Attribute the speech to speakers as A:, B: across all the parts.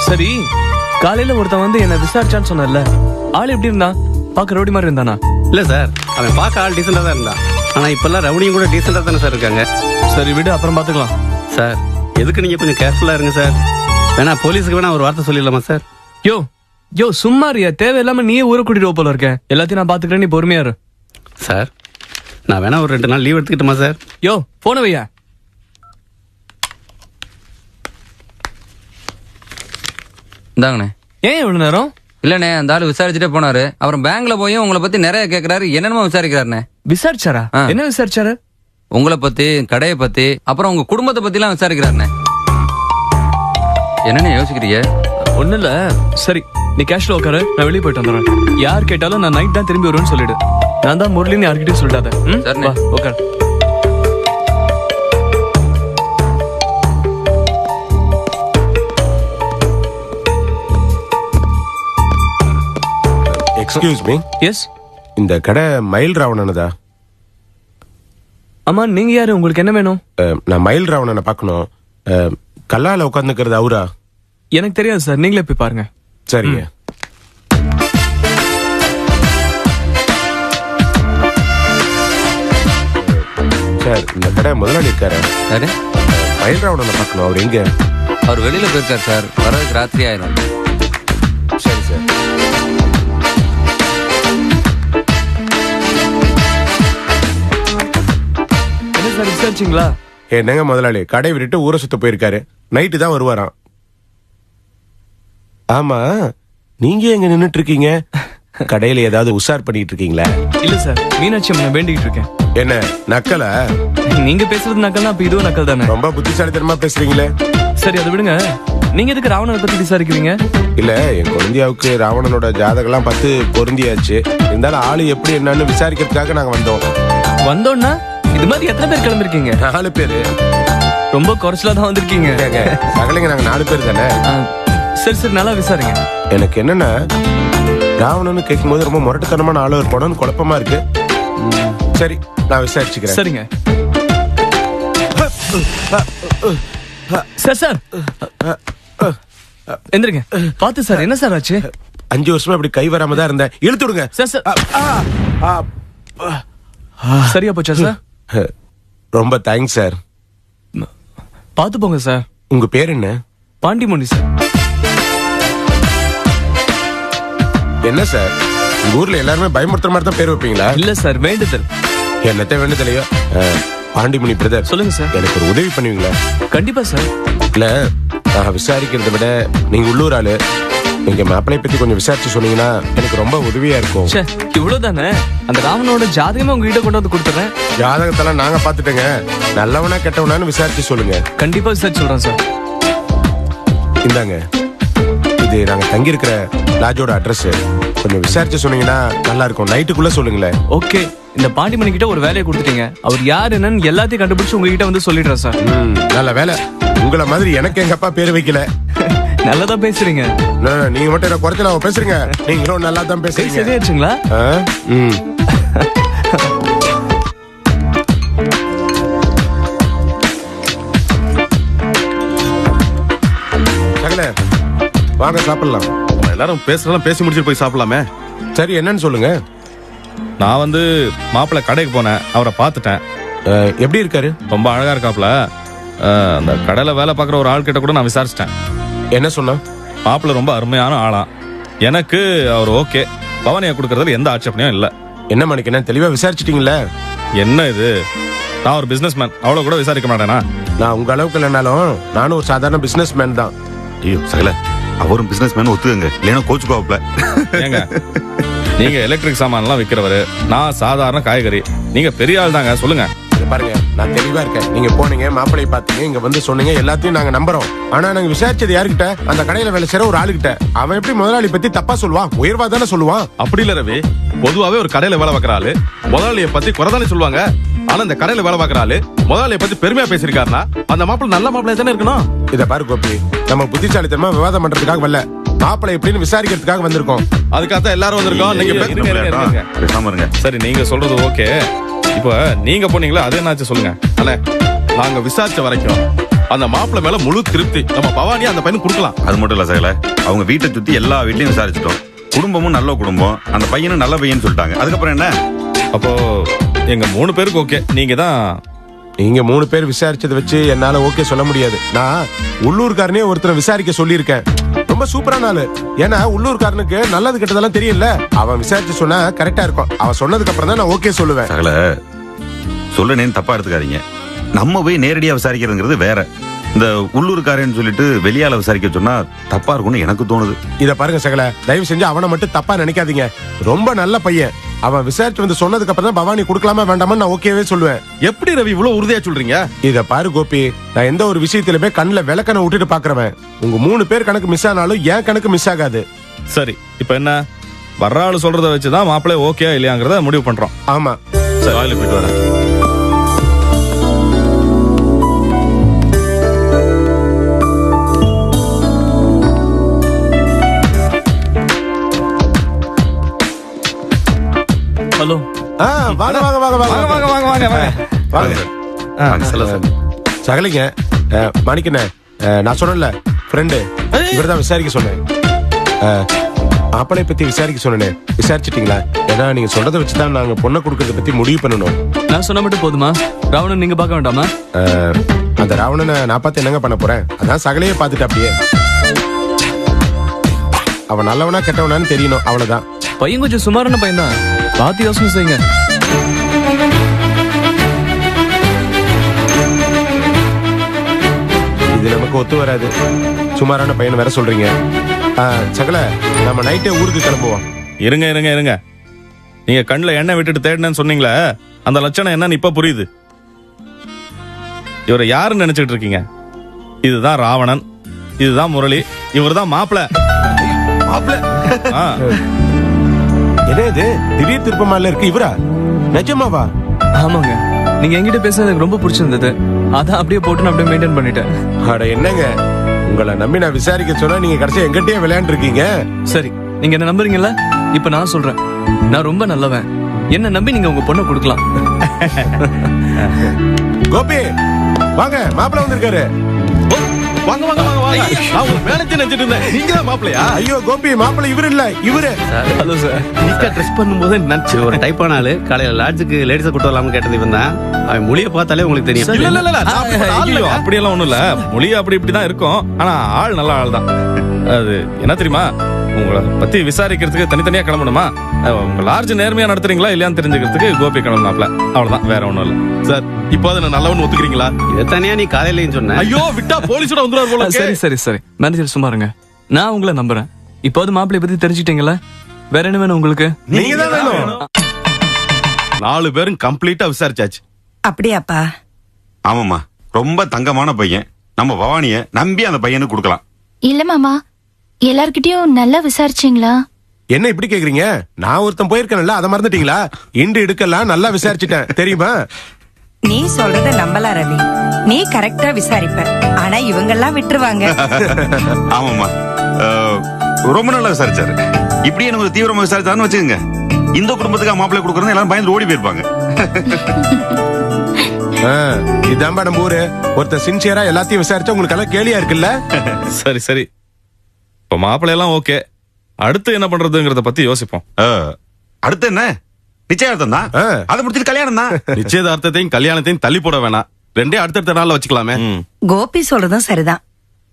A: சரி, காலையில ஒருத்தன் வந்து என்ன விசாரிச்சான்னு சொன்னல, ஆள் எப்படி இருந்தான்? பாக்க ரவுடி மாதிரி இருந்தானா?
B: இல்ல சார், அவன் பார்க்க ஆள் டீசெண்டா தான் இருந்தான். ஆனா இப்பெல்லாம் ரவுடியும் கூட டீசெண்டா தானே சார் இருக்காங்க.
A: சரி விடு, அப்புறம் பாத்துக்கலாம்.
B: சார், எதுக்கு நீங்க கொஞ்சம் கேர்ஃபுல்லா இருங்க சார். வேணா போலீஸுக்கு வேணா ஒரு வார்த்தை சொல்லிடலாமா சார்?
A: யோ யோ சும்மா இருயா, தேவையில்லாம நீயே ஊரை கூட்டிட்டு போல இருக்க. எல்லாத்தையும் நான் பாத்துக்கிறேன், நீ பொறுமையா இரு.
B: சார், நான் வேணா ஒரு 2 நாள் லீவ் எடுத்துக்கிட்டுமா சார்?
A: யோ போன வையா.
C: இந்தாங்கண்ணே.
A: ஏன் இவ்வளவு நேரம்?
C: இல்லண்ணே, அந்த ஆளு விசாரிச்சுட்டே போனாரு. அப்புறம் பேங்க்ல போய் உங்களை பத்தி நிறைய கேக்குறாரு. என்னென்னமோ விசாரிக்கிறாருண்ணே.
A: விசாரிச்சாரா? என்ன விசாரிச்சாரு?
C: உங்களை பத்தி, கடையை பத்தி, அப்புறம் உங்க குடும்பத்தை பத்தி எல்லாம் விசாரிக்கிறாருண்ணே. என்னன்னு யோசிக்கிறீங்க?
A: ஒண்ணு இல்ல. சரி, நீ கேஷ்ல உட்காரு, நான் வெளியே போயிட்டு வந்துடுறேன். யார் கேட்டாலும் நான் நைட் தான் திரும்பி வருவேன்னு சொல்லிடு. நான் தான் முரளின்னு யார்கிட்டயும் சொல்லிட்டாத.
C: சரிண்ணே.
A: உட்காரு.
D: Excuse me.
A: எஸ்.
D: இந்த கடை மயில் ராவணனதா?
A: ஆமா, நீங்க யாரு? உங்களுக்கு என்ன வேணும்?
D: நான் மயில் ராவணனை பார்க்கணும். கல்லால உட்காந்துக்கிறது அவரா?
A: எனக்கு தெரியாது சார், நீங்களே போய் பாருங்க.
D: சரிங்க. சார், இந்த கடை முதலாளி இருக்காரு.
C: யாரு?
D: மயில் ராவணனை பார்க்கணும். அவர் எங்க?
C: அவர் வெளியில போயிருக்காரு சார். வர்றதுக்கு ராத்திரி ஆயிரும்.
D: சரி சார்.
A: என்ன சார் விசாரிச்சிங்களா?
D: என்னங்க முதலாளி, கடை விட்டுட்டு ஊரை சுத்த போயிருக்காரு. நைட்டு தான் வருவாராம். ஆமா, நீங்க எங்க நின்னுட்டு இருக்கீங்க? கடையில ஏதாவது உஷார் பண்ணிட்டு இருக்கீங்களா?
A: இல்ல சார், மீனாட்சி அம்மனை வேண்டிக்கிட்டு இருக்கேன்.
D: என்ன நக்கலா?
A: நீங்க பேசுறது நக்கல்னா அப்ப இதுவும் நக்கல் தானே?
D: ரொம்ப புத்திசாலித்தனமா பேசுறீங்களே.
A: சரி, அதை விடுங்க. நீங்க எதுக்கு ராவணனை பத்தி விசாரிக்கிறீங்க?
D: இல்ல, என் குழந்தையாவுக்கு ராவணனோட ஜாதகம்லாம் பார்த்து பொருந்தியாச்சு. இருந்தாலும் ஆளு எப்படி என்னன்னு விசாரிக்கிறதுக்காக நாங்க வந்தோம்.
A: வந்தோன்னா இது மாதிரி எத்தனை பேர் கிளம்பிருக்கீங்க?
D: 4 பேரு.
A: ரொம்ப குறைச்சலா தான் வந்திருக்கீங்க.
D: சகலைங்க, நாங்க 4 பேர் தானே.
A: சரி சரி, நல்லா விசாரிங்க.
D: எனக்கு என்னன்னா, ராவணன்னு கேட்கும் போது ரொம்ப முரட்டுத்தனமான ஆளு இருப்பானு குழப்பமா இருக்கு. சரி, நான் விசாரிச்சுக்கிறேன்.
A: சரிங்க சார். சார் எந்திரிங்க. பாத்து சார், என்ன சார் ஆச்சு?
D: 5 வருஷமா இப்படி கை வராம தான் இருந்தேன். இழுத்து விடுங்க
A: சார். சார் சரியா போச்சா சார்?
D: ரொம்ப தேங்க்ஸ் சார்.
A: பாத்து போங்க சார்.
D: உங்க பேர் என்ன?
A: பாண்டிமுனி சார்.
D: என்ன சார், உங்க ஊர்ல எல்லாருமே பயமுறுத்துற மாதிரி தான் பேர் வைப்பீங்களா?
A: இல்ல சார், வேண்டுதல்.
D: என்னத்த வேண்டுதலையோ. பாண்டிமுனி பிரதர்,
A: சொல்லுங்க சார்.
D: எனக்கு ஒரு உதவி பண்ணுவீங்களா?
A: கண்டிப்பா சார்.
D: இல்ல, நான் விசாரிக்கிறத விட நீங்க உள்ளூர் ஆளு, நீங்க மாப்பிளை பத்தி கொஞ்சம் விசாரிச்சு சொன்னீங்கன்னா எனக்கு ரொம்ப உதவியா இருக்கும்.
A: இவ்வளவுதானே? அந்த ராவனோட ஜாதகமே உங்ககிட்ட கொண்டு வந்து கொடுத்துறேன்.
D: ஜாதகத்தெல்லாம் நாங்க பாத்துட்டேங்க. நல்லவனா கெட்டவனான்னு விசாரிச்சு சொல்லுங்க.
A: கண்டிப்பா விசாரிச்சு சொல்றேன் சார்.
D: இந்தாங்க, இது நாங்க தங்கி இருக்கிற லாட்ஜோட அட்ரஸ். கொஞ்சம் விசாரிச்சு சொன்னீங்கன்னா நல்லா இருக்கும். நைட்டுக்குள்ள சொல்லுங்களேன்.
A: ஓகே, இந்த பாண்டிமணி கிட்ட ஒரு வேலையை கொடுத்துட்டீங்க. அவர் யார் என்னன்னு எல்லாத்தையும் கண்டுபிடிச்சு உங்ககிட்ட வந்து சொல்லிடுறேன் சார்.
D: நல்ல வேலை. உங்களை மாதிரி எனக்கு எங்க அப்பா பேர் வைக்கல.
A: நல்லதா பேசுறீங்க.
D: நீங்க மட்டும் என்ன குறைச்சல பேசுறீங்க. நீங்களும் நல்லா தான் பேசுறீங்க.
A: சரியாச்சுங்களா?
D: சகல, வாங்க சாப்பிடலாம்.
E: எல்லாரும் பேசுறதெல்லாம் பேசி முடிச்சுட்டு போய் சாப்பிடலாமே.
D: சரி, என்னன்னு சொல்லுங்க.
E: நான் வந்து மாப்பிள்ளை கடைக்கு போனேன், அவரை பார்த்துட்டேன்.
D: எப்படி இருக்காரு?
E: ரொம்ப அழகா இருக்காப்ல. அந்த கடையில வேலை பார்க்குற ஒரு ஆள் கிட்ட கூட நான் விசாரிச்சிட்டேன்.
D: என்ன சொன்னா?
E: மாப்பிள்ளை ரொம்ப அருமையான ஆளாம். எனக்கு அவர் ஓகே. பவனியை கொடுக்கறதுல எந்த ஆட்சேபனையும் இல்லை.
D: என்ன மணிக்கு என்ன தெளிவா விசாரிச்சிட்டீங்களே?
E: என்ன இது, நான் ஒரு பிசினஸ் மேன், அவ்வளவு கூட விசாரிக்க மாட்டேனா?
D: நான் உங்க அளவுக்கு இல்லைனாலும் நானும் ஒரு சாதாரண பிசினஸ் மேன் தான்.
F: ஐயோ சகல, அவரும் பிசினஸ் மேன் ஒத்துக்கங்க, இல்லைன்னா கோச்சுக்கோப்ல.
E: ஏங்க, நீங்க எலக்ட்ரிக் சாமான்லாம் விற்கிறவரு, நான் சாதாரண காய்கறி. நீங்க பெரிய ஆள் தாங்க, சொல்லுங்க.
D: பாருங்க, நான் தெளிவா இருக்கேன். நீங்க போனீங்க, மாப்பிள்ளையை பாத்தீங்க, இங்க வந்து சொன்னீங்க, எல்லாத்தையும் நாங்க நம்புறோம். ஆனா நாங்க விசாரிச்சது யாருக்கிட்ட? அந்த கடையில வேலை செய்யற ஒரு ஆளுகிட்ட. அவன் எப்படி முதலாளி பத்தி தப்பா சொல்லுவான்? உயர்வா தானே சொல்லுவான்.
E: அப்படி இல்ல ரவி, பொதுவாவே ஒரு கடையில வேலை பார்க்கற ஆளு முதலாளியை பத்தி குறைதானே சொல்லுவாங்க. ஆனா இந்த கடையில வேலை பார்க்கற ஆளு முதலாளியை பத்தி பெருமையா பேசிருக்காருன்னா அந்த மாப்பிள்ளை நல்ல மாப்பிள்ளை தானே இருக்கணும்.
D: இத பாரு கோபி, நம்ம புத்திசாலித்தனமா விவாதம் பண்றதுக்காக வரல, மாப்பிள்ளை எப்படின்னு விசாரிக்கிறதுக்காக வந்திருக்கோம்.
E: அதுக்காக எல்லாரும் வந்திருக்கோம். நீங்க சரி, நீங்க சொல்றது ஓகே. இப்ப நீங்க போனீங்களா, அது என்னாச்சு சொல்லுங்க. அல்ல, நாங்க விசாரிச்ச வரைக்கும் அந்த மாப்பிள்ளை மேல முழு திருப்தி. நம்ம பவானியா அந்த பையனுக்கு கொடுக்கலாம்.
F: அது மட்டும் இல்ல சகல, அவங்க வீட்டை சுத்தி எல்லா வீட்லயும் விசாரிச்சிட்டோம். குடும்பமும் நல்ல குடும்பம், அந்த பையனும் நல்ல பையன் சொல்லிட்டாங்க. அதுக்கப்புறம் என்ன?
E: அப்போ எங்க 3 பேருக்கு ஓகே. நீங்க தான்
D: நீங்க 3 பேர் விசாரிச்சதை வச்சு என்னால ஓகே சொல்ல முடியாது. நான் உள்ளூர்காரனே ஒருத்தரை விசாரிக்க சொல்லியிருக்கேன். ரொம்ப சூப்பரான ஆளு. ஏன்னா உள்ளூர்காரனுக்கு நல்லது கெட்டதெல்லாம் தெரியல. அவன் விசாரிச்சு சொன்னா கரெக்டா இருக்கும். அவன் சொன்னதுக்கு அப்புறம் தான் நான் ஓகே சொல்லுவேன்.
F: சகல, சொல்லனேன்னு தப்பா எடுத்துக்காதீங்க. நம்ம போய் நேரடியா விசாரிக்கிறதுங்கிறது வேற. இந்த உள்ளூர்காரன்னு சொல்லிட்டு வெளியால விசாரிக்க சொன்னா தப்பா இருக்கும்னு எனக்கு தோணுது.
D: இத பாருங்க சகல, தயவு செஞ்சு அவனை மட்டும் தப்பா நினைக்காதீங்க. ரொம்ப நல்ல பையன். அவன் விசாரிச்சு வந்து சொன்னதுக்கு அப்புறம் தான் பவானி கொடுக்கலாமா வேண்டாமா நான் ஓகேவே சொல்லுவேன்.
E: எப்படி ரவி இவ்வளவு உறுதியா சொல்றீங்க?
D: இத பாரு கோபி, நான் எந்த ஒரு விஷயத்திலுமே கண்ணுல விளக்கணை விட்டுட்டு பாக்குறவன். உங்க 3 பேர் கணக்கு மிஸ் ஆனாலும் என் கணக்கு மிஸ் ஆகாது.
E: சரி, இப்ப என்ன? வர்ற ஆளு சொல்றத வச்சுதான் மாப்பிள்ளை ஓகே இல்லையாங்கிறத முடிவு பண்றோம்.
D: ஆமா.
E: சரி, வாயில போயிட்டு வரேன்.
A: ஹலோ.
D: வாங்க வாங்க வாங்க வாங்க
E: வாங்க வாங்க வாங்க வாங்க.
D: வாங்க. சகலிங்க, மாணிக்கண்ணே, நான் சொன்னேன்ல ஃப்ரெண்டு, இவர்தான் விசாரிக்க சொன்னேன். மாப்பிளை பத்தி விசாரிக்க சொன்னேன். விசாரிச்சிட்டீங்களா? ஏன்னா நீங்க சொல்றதை வச்சுதான் நாங்க பொண்ணை கொடுக்கறத பத்தி முடிவு பண்ணணும்.
A: நான் சொன்ன மட்டும் போதுமா? ராவணன் நீங்க பார்க்க வேண்டாமா?
D: அந்த ராவணனை நான் பார்த்து என்னங்க பண்ண போறேன்? அதான் சகலையே பார்த்துட்டு அப்படியே அவன் நல்லவனா கெட்டவனான்னு தெரியணும், அவ்வளவுதான்.
A: பையன் கொஞ்சம் சுமாரான பையன் தான். பார்த்து யோசனை செய்யுங்க.
D: இது நமக்கு ஒத்து வராது. சுமாரான பையன் வேற சொல்றீங்க. சகல, நம்ம நைட்டே ஊருக்கு கிளம்புவோம்.
E: இருங்க இருங்க இருங்க. நீங்க கண்ணுல எண்ணெய் விட்டுட்டு தேடினேன்னு சொன்னீங்களே, அந்த லட்சணம் என்னன்னு இப்ப புரியுது. இவரை யாருன்னு நினைச்சிட்டு இருக்கீங்க? இதுதான் ராவணன், இதுதான் முரளி, இவர்தான் மாப்பிள்ளை.
D: என்ன இது திடீர் திருப்பமால இருக்கு? இவரா? நிஜமாவா?
A: ஆமாங்க, நீங்க என்கிட்ட பேசுறது எனக்கு ரொம்ப பிடிச்சிருந்தது. அதான் அப்படியே போட்டு நான் அப்படியே மெயின்டைன் பண்ணிட்டேன்.
D: அட என்னங்க, உங்களை நம்பி நான் விசாரிக்க சொன்னா நீங்க கடைசியா எங்கிட்டயே விளையாண்டு இருக்கீங்க.
A: சரி, நீங்க என்ன நம்புறீங்கல்ல? இப்ப நான் சொல்றேன், நான் ரொம்ப நல்லவன். என்ன நம்பி நீங்க உங்க பொண்ணை கொடுக்கலாம்.
D: கோபி வாங்க, மாப்பிள்ளை வந்திருக்காரு.
E: வாங்க வாங்க வாங்க வாங்க. நான் உங்க மேனேஜர் நினைச்சிட்டு இருந்தேன். நீங்க தான் மாப்பிள்ளையா?
D: ஐயோ கோபி, மாப்பிள்ளை இவரு இல்ல, இவரு.
A: Hello sir.
B: நீக்கா ட்ரெஸ் பண்ணும்போது நினைச்சு ஒரு டைப்பான ஆளு. காலையில லாட்ஜுக்கு லேடிஸை கூட்டு வரலாம்னு கேட்டது இவன் தான். அவன் மொழியை பார்த்தாலே உங்களுக்கு தெரியும்.
E: இல்ல இல்ல இல்ல, நான் அப்படி ஆள் இல்ல. அப்படியெல்லாம் ஒண்ணும் இல்ல. மொழி அப்படி இப்படிதான் இருக்கும். ஆனா ஆள் நல்ல ஆள் தான். அது என்ன தெரியுமா, உங்களை பத்தி விசாரிக்கிறதுக்கு தனித்தனியா கிளம்பணுமா? உங்க லார்ஜ் நேர்மையா நடத்துறீங்களா இல்லையான்னு தெரிஞ்சுக்கிறதுக்கு கோபி கிளம்பினாப்ல. அவ்வளவுதான், வேற ஒண்ணும் இல்ல. சார், இப்போ அதை நான் நல்லவன்னு ஒத்துக்கிறீங்களா?
B: இதை தனியா நீ காலையிலயும் சொன்ன.
E: ஐயோ, விட்டா போலீஸோட வந்துருவார் போல.
A: சரி சரி சரி, மேனேஜர் சும்மா இருங்க. நான் உங்களை நம்புறேன். இப்போது மாப்பிள்ளை பத்தி தெரிஞ்சுட்டீங்களா? வேற என்ன வேணும் உங்களுக்கு?
D: நீங்க தான் வேணும்.
E: 4 பேரும் கம்ப்ளீட்டா விசாரிச்சாச்சு.
G: அப்படியாப்பா?
F: ஆமாம்மா, ரொம்ப தங்கமான பையன். நம்ம பவானிய நம்பி அந்த பையனுக்கு கொடுக்கலாம்.
H: இல்ல மாமா, எல்லார்கிட்டயும் நல்லா விசாரிச்சீங்களா?
D: என்ன இப்படி கேக்குறீங்க? நான் ஒருத்தன் போயிருக்கேன்ல, அதை மறந்துட்டீங்களா? இண்டு இடுக்கெல்லாம் நல்லா விசாரிச்சுட்டேன் தெரியுமா?
G: நீ சொல்றத நம்பலாம் ரவி. நீ கரெக்டா விசாரிப்ப. ஆனா இவங்கெல்லாம் விட்டுருவாங்க.
F: ஆமாம்மா, ரொம்ப நல்லா விசாரிச்சாரு. இப்படியே எனக்கு தீவிரமா விசாரிச்சாருன்னு வச்சுக்கோங்க, இந்த குடும்பத்துக்கு மாப்பிள்ளை கொடுக்கறது எல்லாரும் பயந்து ஓடி போயிருப்பாங்க.
D: இதாம்பா நம்ம ஊரு. ஒருத்தன் சின்சியரா எல்லாத்தையும் விசாரிச்சா உங்களுக்கு எல்லாம் கேலியா இருக்குல்ல?
E: சரி சரி, இப்ப மாப்பிள்ளை எல்லாம் ஓகே. அடுத்து என்ன பண்றதுங்கிறத பத்தி யோசிப்போம்.
F: அடுத்து என்ன? நிச்சயார்த்தம் தான். அதை முடிச்சிட்டு கல்யாணம் தான்.
E: நிச்சயதார்த்தத்தையும் கல்யாணத்தையும் தள்ளி போட வேணாம். ரெண்டே அடுத்தடுத்த நாள்ல வச்சுக்கலாமே.
G: கோபி சொல்றதும் சரிதான்.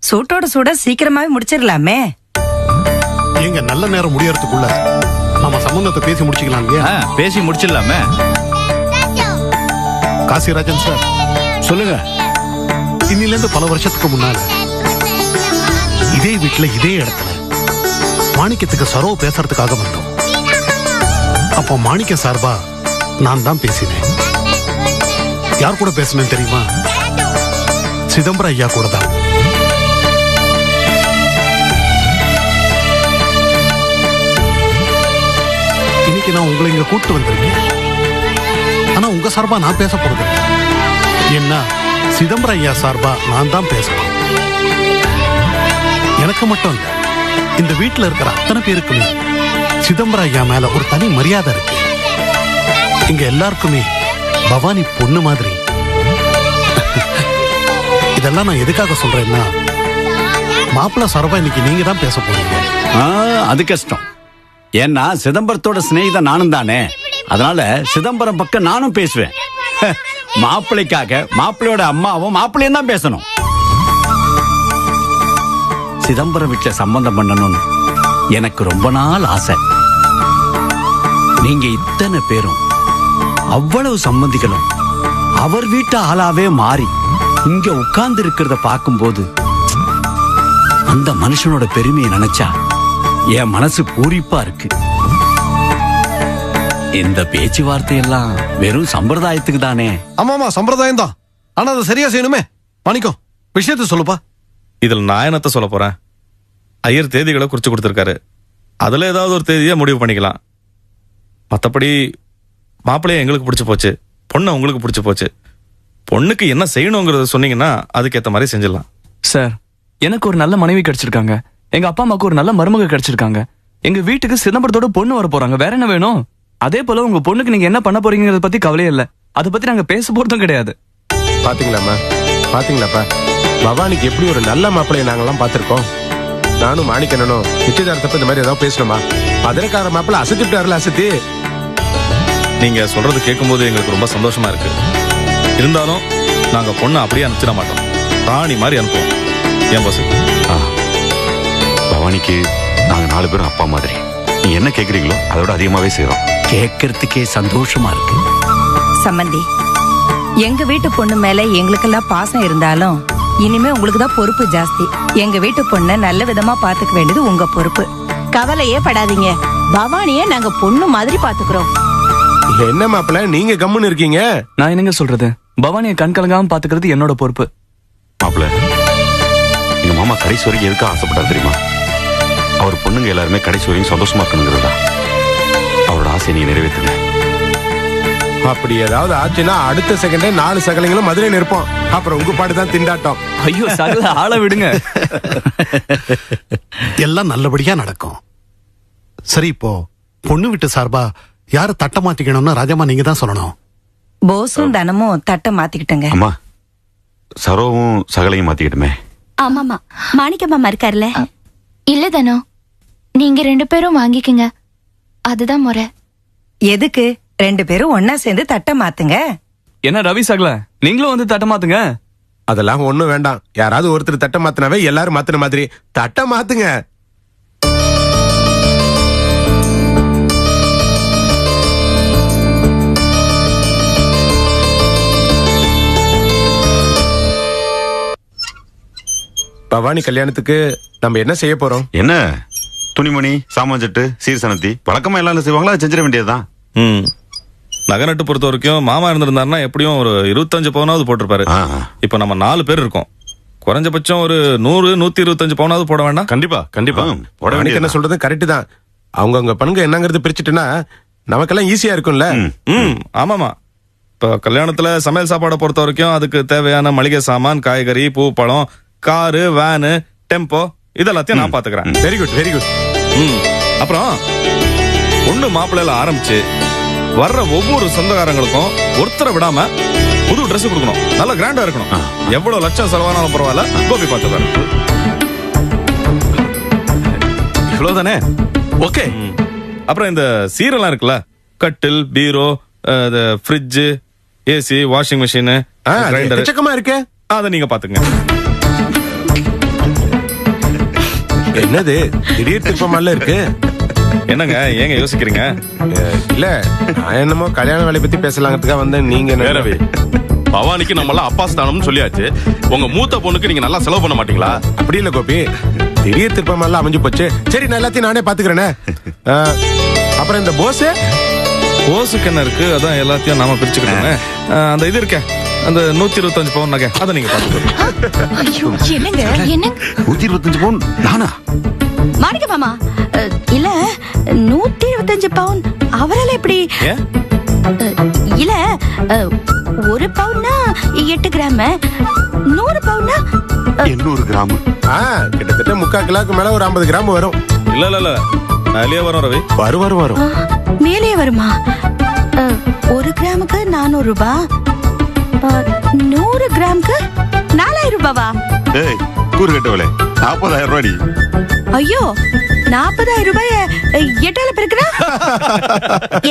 G: சூட்டோட சூட சீக்கிரமாவே முடிச்சிடலாமே.
I: எங்க நல்ல நேரம் முடியறதுக்குள்ள நம்ம சம்பந்தத்தை பேசி முடிச்சுக்கலாம் இல்லையா?
J: பேசி முடிச்சிடலாமே.
I: காசிராஜன் சார் சொல்லுங்க. இன்னில இருந்து பல வருஷத்துக்கு முன்னால இதே வீட்டுல இதே இடத்துல மாணிக்கத்துக்கு சரோ பேசுறதுக்காக வந்தோம். அப்போ மாணிக்க சார்பா நான் தான் பேசினேன். யார் கூட பேசினேன் தெரியுமா? சிதம்பரம் ஐயா கூட தான். இன்னைக்கு நான் உங்களை இங்க கூட்டு வந்திருக்கேன். ஆனா உங்க சார்பா நான் பேச போறது என்ன? சிதம்பரம் ஐயா சார்பா நான் தான் பேசணும். எனக்கு மட்டும் இல்ல, இந்த வீட்டுல இருக்கிற அத்தனை பேருக்குமே சிதம்பரம் ஐயா மேல ஒரு தனி மரியாதை இருக்கு. இங்க எல்லாருக்குமே பவானி பொண்ணு மாதிரி. இதெல்லாம் நான் எதுக்காக சொல்றேன்னா, மாப்பிள்ள சரபா இன்னைக்கு நீங்க தான் பேச போறீங்க.
J: அது கஷ்டம். ஏன்னா சிதம்பரத்தோட சிநேகிதன் நானும் தானே. அதனால சிதம்பரம் பக்கம் நானும் பேசுவேன். மாப்பிள்ளைக்காக மாப்பிள்ளையோட அம்மாவும் மாப்பிள்ளையும் தான் பேசணும். சிதம்பரம் வீட்டுல சம்பந்தம் பண்ணணும்னு எனக்கு ரொம்ப நாள் ஆசை. நீங்க இத்தனை பேரும் அவ்வளவு சம்பந்திகளும் அவர் வீட்டு ஆளாவே மாறி இங்க உட்கார்ந்து இருக்கிறத பார்க்கும்போது அந்த மனுஷனோட பெருமையை நினைச்சா என் மனசு பூரிப்பா இருக்கு. இந்த பேச்சுவார்த்தை எல்லாம் வெறும் சம்பிரதாயத்துக்கு தானே.
K: ஆமாமா, சம்பிரதாயம் தான். ஆனா அதை சரியா செய்யணுமே. மாணிக்கம், விஷயத்த சொல்லுப்பா.
E: இதில் நான் என்னத்த சொல்ல போறேன்? ஐயர் தேதிகளை குறிச்சு கொடுத்துருக்காரு. அதுல ஏதாவது ஒரு தேதியை முடிவு பண்ணிக்கலாம். மற்றபடி மாப்பிள்ளைய எங்களுக்கு பிடிச்சி போச்சு, பொண்ணை உங்களுக்கு பிடிச்சி போச்சு. பொண்ணுக்கு என்ன செய்யணுங்கிறத சொன்னீங்கன்னா அதுக்கேற்ற மாதிரி செஞ்சிடலாம்.
A: சார், எனக்கு ஒரு நல்ல மனைவி கிடைச்சிருக்காங்க. எங்க அப்பா அம்மாவுக்கு ஒரு நல்ல மருமக கிடைச்சிருக்காங்க. எங்க வீட்டுக்கு சிதம்பரத்தோட பொண்ணு வர போறாங்க. வேற என்ன வேணும்? அதே போல உங்க பொண்ணுக்கு நீங்க என்ன பண்ண போறீங்கிறத பத்தி கவலையே இல்ல. அதை பத்தி நாங்க பேச போறதும் கிடையாது.
D: பாத்தீங்களாம்மா, பாத்தீங்களாப்பா, பவானிக்கு எப்படி ஒரு நல்ல மாப்பிள்ளைய நாங்கெல்லாம் பாத்திருக்கோம். நானும் மாணிக்கணும் நிச்சயதார்த்தப்ப இந்த மாதிரி ஏதாவது பேசணுமா? மதுரைக்கார மாப்பிள்ள அசத்திட்டாருல, அசத்தி.
E: நீங்க சொல்றது கேட்கும்போது எங்களுக்கு ரொம்ப சந்தோஷமா இருக்கு. இருந்தாலும் நாங்க பொண்ணை அப்படியே அனுப்பிச்சிட மாட்டோம். ராணி மாதிரி அனுப்புவோம். ஏன் பாஸ்?
F: பவானிக்கு நாங்க 4 பேரும் அப்பா மாதிரி. நீங்க என்ன கேக்குறீங்களோ அதோட அதிகமாவே செய்யறோம்.
J: கேட்கறதுக்கே சந்தோஷமா இருக்கு.
G: சம்பந்தி, எங்க வீட்டு பொண்ணு மேல எங்களுக்கெல்லாம் பாசம் இருந்தாலும் இனிமே உங்களுக்கு தான் பொறுப்பு ஜாஸ்தி. எங்க வீட்டு பொண்ணை நல்ல விதமா பாத்துக்க வேண்டியது உங்க பொறுப்பு.
L: கவலையே படாதீங்க, பவானிய நாங்க பொண்ணு மாதிரி பாத்துக்கிறோம்.
D: என்ன மாப்பிள்ள நீங்க கம்முன்னு இருக்கீங்க?
A: நான் என்னங்க சொல்றது? பவானியை கண் கலங்காம பாத்துக்கிறது என்னோட பொறுப்பு.
F: மாப்பிள்ள, எங்க மாமா கடைசி வரைக்கும் எதுக்கு ஆசைப்பட்டார் தெரியுமா? அவர் பொண்ணுங்க எல்லாருமே கடைசி வரைக்கும் சந்தோஷமா இருக்கணுங்கிறதா. அவரோட ஆசையை நீங்க நிறைவேற்றுங்க.
D: அப்படி ஏதாவது ஆச்சுன்னா அடுத்த செகண்டே 4 சகலைங்களும் மதுரையில் இருப்போம். அப்புறம் உங்க பாட்டு தான் திண்டாட்டம்.
A: ஐயோ, சகல ஆள விடுங்க.
I: எல்லாம் நல்லபடியா நடக்கும். சரி, இப்போ பொண்ணு வீட்டு சார்பா யாரு தட்ட மாத்திக்கணும்னா ராஜம்மா நீங்க தான் சொல்லணும்.
G: போஸும் தனமும் தட்டை மாத்திக்கிட்டங்க.
F: அம்மா, சரோவும் சகலையும் மாத்திக்கிட்டுமே.
L: ஆமாமா, மாணிக்க மாமா இருக்காருல்ல.
H: இல்ல தானோ, நீங்க 2 பேரும் வாங்கிக்கங்க. அதுதான் முறை.
G: எதுக்கு 2 பேரும் ஒன்னா சேர்ந்து தட்டை மாத்துங்க.
A: என்ன ரவி சகல, நீங்களும் வந்து தட்ட மாத்துங்க.
D: அதெல்லாம் ஒண்ணும் வேண்டாம். யாராவது ஒருத்தர் தட்டை மாத்தினாவே எல்லாரும் மாத்தின மாதிரி தட்டை மாத்துங்க. பவானி கல்யாணத்துக்கு நம்ம என்ன செய்ய போறோம்?
F: என்ன துணிமணி, சாமான்செட்டு, சீர்சனத்தி வழக்கமா எல்லாம் செய்வாங்களா? செஞ்சிட வேண்டியதுதான்.
E: நகை நட்டு பொறுத்த வரைக்கும் மாமா இருந்திருந்தாருன்னா எப்படியும் ஒரு 25 பவுனாவது போட்டிருப்பாரு. இப்ப நம்ம 4 பேர் இருக்கோம். குறைஞ்சபட்சம் ஒரு 100-125 பவுனாவது போட வேண்டாம்?
D: கண்டிப்பா கண்டிப்பா போட வேண்டிய. என்ன சொல்றது கரெக்ட் தான். அவங்க பணங்க என்னங்கிறது பிரிச்சுட்டுனா நமக்கெல்லாம் ஈஸியா இருக்கும்ல.
E: ஆமாமா. இப்ப கல்யாணத்துல சமையல் சாப்பாடை பொறுத்த வரைக்கும் அதுக்கு தேவையான மளிகை சாமான், காய்கறி, பூ, பழம், காரு, வேனு, டெம்போ இதெல்லாத்தையும் நான் பாத்துக்கிறேன்.
D: Very good very good.
E: அப்புறம் பொண்ணு மாப்பிள்ளையில ஆரம்பிச்சு வர்ற ஒவ்வொரு சொந்தக்காரங்களுக்கும் ஒருத்தரை விடாம புது ட்ரெஸ் கொடுக்கணும். நல்லா கிராண்டா இருக்கணும். எவ்வளவு லட்சம் செலவானாலும் பரவாயில்ல, கோபி பார்த்துக்காரு.
K: இவ்வளவுதானே? ஓகே.
E: அப்புறம் இந்த சீரெல்லாம் இருக்குல்ல, கட்டில், பீரோ, fridge, AC, washing machine, grinder
D: இருக்கு.
E: அதை நீங்க பாத்துங்க.
D: என்னது திடீர் திருப்பமால இருக்கு?
E: என்னங்க ஏங்க யோசிக்கிறீங்க?
D: இல்ல, நான் என்னமோ கல்யாண வேலையை பத்தி பேசலாங்கிறதுக்காக வந்தேன். நீங்க
K: ரவி, பவானிக்கு நம்ம எல்லாம் அப்பா ஸ்தானம்னு சொல்லியாச்சு. உங்க மூத்த பொண்ணுக்கு நீங்க நல்லா செலவு பண்ண மாட்டீங்களா?
D: அப்படி இல்ல கோபி, திடீர் திருப்பமால அமைஞ்சு போச்சு. சரி, நான் எல்லாத்தையும் நானே பாத்துக்கிறேனே. அப்புறம் இந்த
E: போஸுக்கு என்ன இருக்கு? அதான் எல்லாத்தையும் நாம பிரிச்சுக்கிட்டோமே. அந்த இது இருக்க, அந்த 125 பவுன் நகை அதை நீங்க பாத்துக்கோங்க.
L: என்னங்க
F: 125 பவுன் நானா?
L: மாணிக்க மாமா, இல்ல 125 பவுன் அவரால எப்படி? இல்ல 1 பவுன்னா 8 கிராம், 100 பவுன்னா
F: 800 கிராம்.
D: கிட்டத்தட்ட 3/4 கிலோக்கு மேல ஒரு 50 கிராம் வரும்.
E: இல்ல மேலேயே வரும் ரவி.
D: வரும்
L: மேலே வருமா? 1 கிராமுக்கு 400 ரூபாய், 100 கிராமுக்கு 4000 40,000 ரூபாவா?
F: ஏய் கூறு கட்டவளே 40,000 ரூபாடி.
L: ஐயோ 40,000 ரூபாய 8ஆல பெருக்குறா?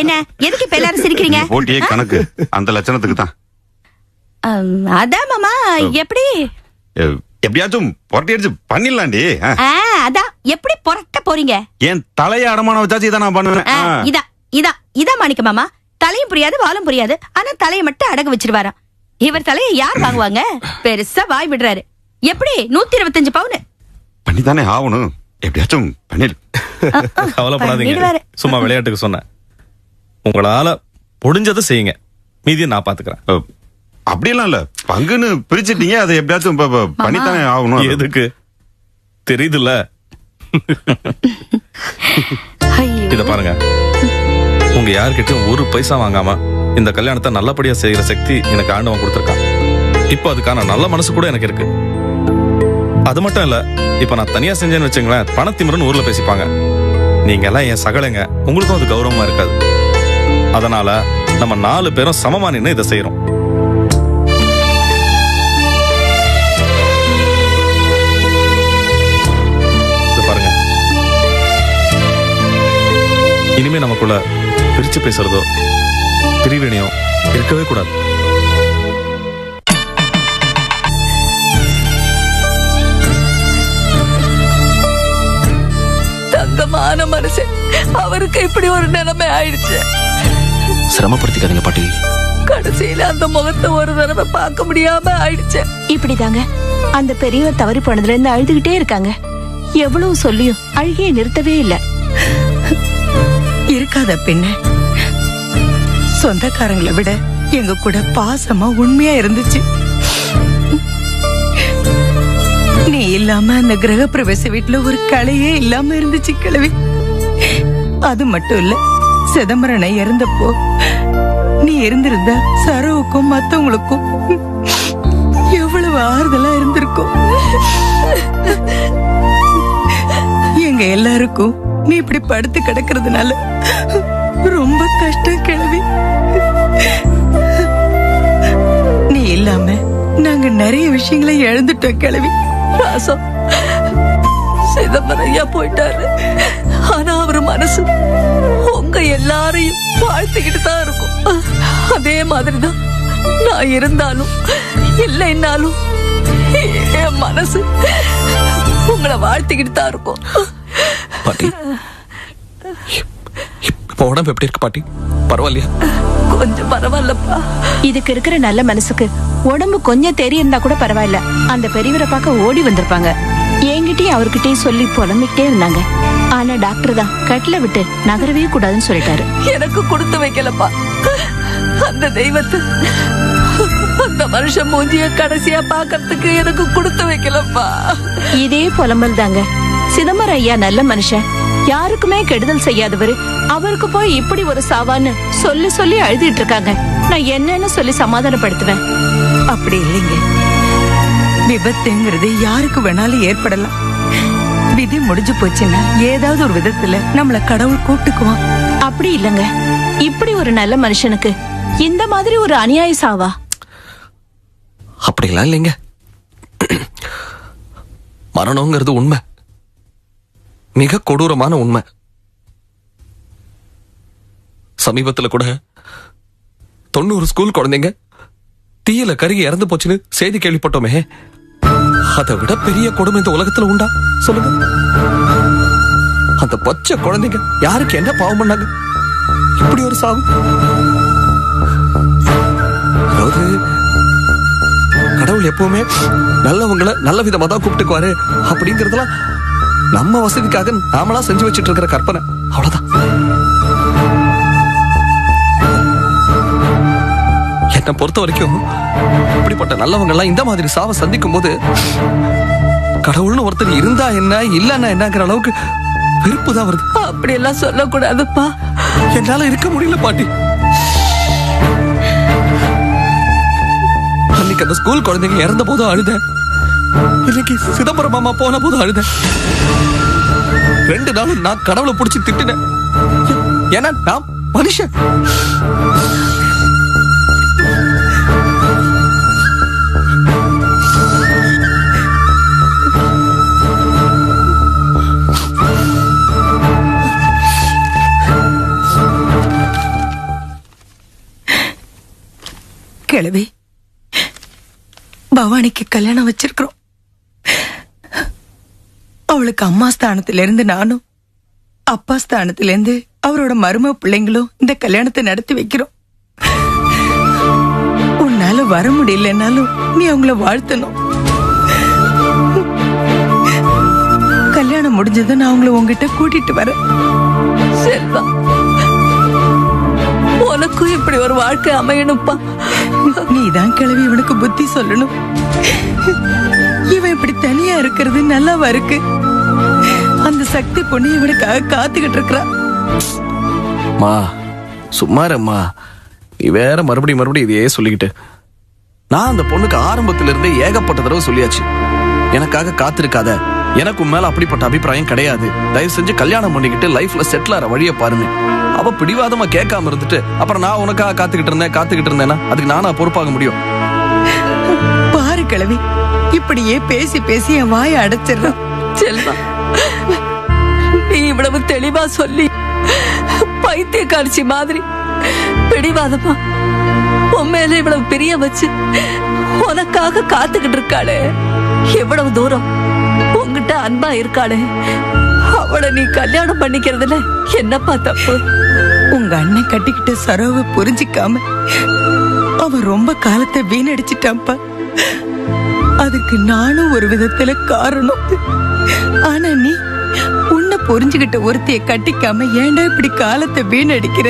L: என்ன எதுக்கு இப்ப எல்லாரும் சிரிக்கிறீங்க?
F: போட்டியே கணக்கு அந்த லட்சணத்துக்கு தான்.
L: அதான் மாமா எப்படி
F: எப்படியாச்சும் புரட்டி அடிச்சு பண்ணிடலாண்டி.
L: அதான் எப்படி புரட்ட போறீங்க?
F: என் தலையை அடமானம் வச்சாச்சு இதான் நான் பண்ணுவேன்.
L: இதா மாணிக்க மாமா, தலையும் புரியாது வாலும் புரியாது, ஆனா தலையை மட்டும் அடகு வச்சிருவாராம். இவர் தலையை யார் வாங்குவாங்க? பெருசா வாய் விடுறாரு. எப்படி 125 பவுன்
F: பண்ணித்தானே ஆகணும். எப்படியாச்சும் பண்ணிடு.
E: கவலைப்படாதீங்க, சும்மா விளையாட்டுக்கு சொன்னேன். உங்களால முடிஞ்சதை செய்யுங்க, மீதியை நான் பாத்துக்கிறேன்.
F: அப்படியெல்லாம் இல்ல, பங்குன்னு பிரிச்சுட்டீங்க, அதை எப்படியாச்சும் பண்ணித்தானே ஆகணும்.
E: எதுக்கு தெரியுதுல்ல? இத பாருங்க, உங்க யார்கிட்டயும் ஒரு பைசா வாங்காம இந்த கல்யாணத்தை நல்லபடியா செய்யற சக்தி எனக்கு ஆண்டவன் கொடுத்திருக்கான். இப்ப அதுக்கான நல்ல மனசு கூட எனக்கு இருக்கு. அது மட்டும் இல்ல, இப்ப நான் தனியா செஞ்சேன்னு வச்சுங்களேன், பணத்திமிரன்னு ஊர்ல பேசிப்பாங்க. நீங்க எல்லாம் என் சகலைங்க, உங்களுக்கும் அது கௌரவமா இருக்காது. அதனால நம்ம 4 பேரும் சமமா நின்னு இதை செய்யறோம். பாருங்க, இனிமே நமக்குள்ள பிரிச்சு பேசுறதோ பிரிவினையோ இருக்கவே கூடாது.
G: தங்கமான மனுஷன், அவருக்கு இப்படி ஒரு நிலைமை ஆயிடுச்சு.
M: சிரமப்படுத்திக்காதீங்க பாட்டி.
G: கடைசியில அந்த முகத்தை ஒரு தடவை பார்க்க முடியாம ஆயிடுச்சு.
L: இப்படிதாங்க அந்த பெரியவர் தவறி போனதுல இருந்து அழுதுகிட்டே இருக்காங்க. எவ்வளவு சொல்லியும் அழுகையை நிறுத்தவே இல்ல.
G: இருக்காத பின்ன, சொந்தக்காரங்களை விட எங்க கூட பாசமா உண்மையா இருந்துச்சு. நீ இல்லாம அந்த கிரக பிரவேச வீட்டுல ஒரு கலையே இல்லாம இருந்துச்சு கிழவி. அது மட்டும் இல்ல, சிதம்பரனை இறந்தப்போ நீ இருந்திருந்தா சரவுக்கும் மத்தவங்களுக்கும் எவ்வளவு ஆறுதலா இருந்திருக்கும். எங்க எல்லாருக்கும் நீ இப்படி படுத்து கிடக்கிறதுனால ரொம்ப கஷ்டம் கிழவி. நீ இல்லாம நாங்க நிறைய விஷயங்களை இழந்துட்டோம் கிழவி. ராசம், சிதம்பரம் ஐயா போயிட்டாரு, ஆனா அவர் மனசு உங்க எல்லாரையும் வாழ்த்துக்கிட்டு தான் இருக்கும். அதே மாதிரிதான் நான் இருந்தாலும் இல்லைன்னாலும் என் மனசு உங்களை வாழ்த்துக்கிட்டு தான் இருக்கும்.
M: பாட்டி, இப்ப உடம்பு எப்படி இருக்கு பாட்டி? பரவாயில்லையா?
L: கொஞ்சம் பரவாயில்லப்பா. இதுக்கு இருக்கிற நல்ல மனசுக்கு உடம்பு கொஞ்சம் தெரியிருந்தா கூட பரவாயில்ல. அந்த பெரியவரை பார்க்க ஓடி வந்திருப்பாங்க. என்கிட்டயும் அவர்கிட்டயும் சொல்லி புலம்பிக்கிட்டே இருந்தாங்க. ஆனா டாக்டர் தான் கட்டில விட்டு நகரவே கூடாதுன்னு சொல்லிட்டாரு.
G: எனக்கு கொடுத்து வைக்கலப்பா அந்த தெய்வத்தை. அந்த மனுஷன் மூஞ்சிய கடைசியா பாக்கிறதுக்கு எனக்கு கொடுத்து வைக்கலப்பா.
L: இதே புலம்பல் தாங்க. சிதம்பரம் ஐயா நல்ல மனுஷன், யாருக்குமே கெடுதல் செய்யாதவரு, அவருக்கு போய் இப்படி ஒரு சாவான்னு சொல்லி சொல்லி அழுதிட்டு இருக்காங்க. நான் என்னன்னு சொல்லி சமாதானப்படுத்துவேன்.
G: அப்படி இல்லைங்க, விபத்துங்கிறது யாருக்கு வேணாலும் ஏற்படலாம். விதி முடிஞ்சு போச்சுன்னா ஏதாவது ஒரு விதத்துல நம்மள கடவுள் கூட்டுக்குவான்.
L: அப்படி இல்லங்க, இப்படி ஒரு நல்ல மனுஷனுக்கு இந்த மாதிரி ஒரு அநியாய சாவா?
M: அப்படிலாம் இல்லைங்க. மரணங்கிறது உண்மை, மிக கொடூரமான உண்மை. சமீபத்துல கூட 90 ஸ்கூல் குழந்தைங்க தீயில கருகி இறந்து போச்சுன்னு செய்தி கேள்விப்பட்டோமே. அதை விட பெரிய கொடுமை இந்த உலகத்துல உண்டா சொல்லுங்க? அந்த பச்சை குழந்தைங்க யாருக்கு என்ன பாவம் பண்ணாங்க? இப்படி ஒரு சாவு. அதாவது கடவுள் எப்பவுமே நல்லவங்களை நல்ல விதமா தான் கூப்பிட்டுக்குவாரு அப்படிங்கறதெல்லாம் நம்ம வசதிக்காக நாமளா செஞ்சு வச்சிட்டு இருக்கிற கற்பனை, அவ்வளவுதான். என்னை பொறுத்த வரைக்கும் இப்படிப்பட்ட நல்லவங்க எல்லாம் இந்த மாதிரி சாவை சந்திக்கும் போது கடவுள்னு ஒருத்தர் இருந்தா என்ன இல்லன்னா என்னங்கிற அளவுக்கு வெறுப்பு தான் வருது.
G: அப்படி எல்லாம் சொல்லக்கூடாதுப்பா.
M: என்னால இருக்க முடியல பாட்டி. அன்னைக்கு அந்த ஸ்கூல் குழந்தைங்க இறந்த போதும் அழுத, இன்னைக்கு சிதம்பரம் மாமா போன போதும் அழுத. 2 நாளும் நான் கடவுளை பிடிச்சி திட்டினேன். ஏன்னா நான் மனுஷன்.
G: கிழவி, பவானிக்கு கல்யாணம் வச்சிருக்கிறோம். அவளுக்கு அம்மா ஸ்தானத்துல இருந்து நானும், அப்பா ஸ்தானத்துல இருந்து அவரோட மரும பிள்ளைங்களும் இந்த கல்யாணத்தை நடத்தி வைக்கிறோம். உன்னால வர முடியலன்னாலும் நீ அவங்கள வாழ்த்தணும். கல்யாணம் முடிஞ்சது நான் அவங்கள உங்ககிட்ட கூட்டிட்டு வரேன்.
L: செல்வா, உனக்கும் இப்படி ஒரு வாழ்க்கை அமையணும்ப்பா.
G: நீதான் கிழவி இவனுக்கு புத்தி சொல்லணும். இவன் இப்படி தனியா இருக்கிறது நல்லாவா இருக்கு? அந்த சக்தி பொண்ணு இவனுக்காக காத்துக்கிட்டு இருக்கிறா.
M: மா சும்மாரம்மா, நீ வேற மறுபடியும் இதையே சொல்லிக்கிட்டு. நான் அந்த பொண்ணுக்கு ஆரம்பத்துல இருந்தே ஏகப்பட்ட தடவை சொல்லியாச்சு, எனக்காக காத்திருக்காத, எனக்கு மேல அப்படிப்பட்ட அபிப்பிராயம் கிடையாது, தயவு செஞ்சு கல்யாணம் பண்ணிக்கிட்டு லைஃப்ல செட்டில் ஆற வழிய பாருன்னு. அவ பிடிவாதமா கேட்காம இருந்துட்டு அப்புறம் நான் உனக்காக காத்துக்கிட்டு இருந்தேன்னா அதுக்கு நானா பொறுப்பாக முடியும்?
G: பாரு கிழவி, இப்படியே பேசி பேசி என் வாயை அடைச்சிடறான்.
L: செல்வா, நீ இவ்வளவு தெளிவா சொல்லி பைத்திய காட்சி மாதிரி பிடிவாதமா உன் மேல இவ்வளவு பிரிய வச்சு உனக்காக காத்துக்கிட்டு இருக்காளே, எவ்வளவு தூரம் உங்ககிட்ட அன்பா இருக்காளே, அவளை நீ கல்யாணம் பண்ணிக்கிறதுல என்னப்பா தப்பு?
G: உங்க அண்ணன் கட்டிக்கிட்ட சரோவை புரிஞ்சிக்காம அவன் ரொம்ப காலத்தை வீணடிச்சிட்டான்ப்பா. அதுக்கு நானும் ஒரு விதத்துல காரணம். ஆனா நீ உன்னை புரிஞ்சுகிட்ட ஒருத்தைய கட்டிக்காம ஏன்டா இப்படி காலத்தை வீணடிக்கிற?